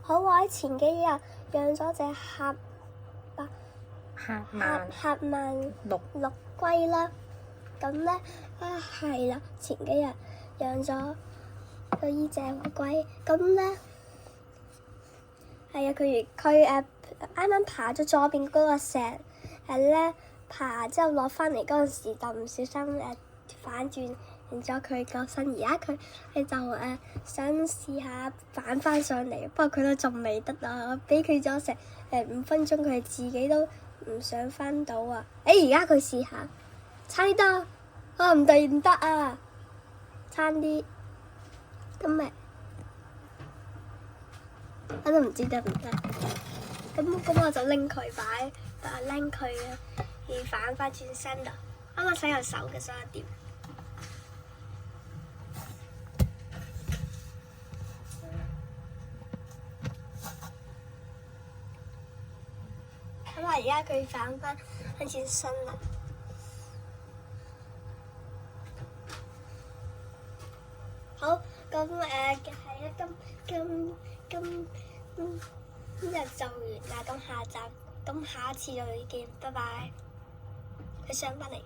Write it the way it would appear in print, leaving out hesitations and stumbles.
好，我喺前幾日養咗隻喀曼陸龜啦。咁咧係啦，前幾日養咗個依隻烏龜。咁咧係啊，佢啱啱爬咗左邊嗰個石咧，爬之後落翻嚟嗰陣時就唔小心反轉咗佢個身，而家佢就想試下反翻上嚟，不過佢都仲未得啊！我俾佢咗成5分鐘，佢自己都唔想翻到啊！而家佢試下，差啲得啊！唔得啊！差啲咁咪我都唔知得唔得。咁我就拎佢拎佢要反翻轉身啦。啱啱洗下手嘅，所以掂。咁而家佢反翻轉身啦。好，咁係啊，今日就完啦。咁下次再見，拜拜。佢上返嚟。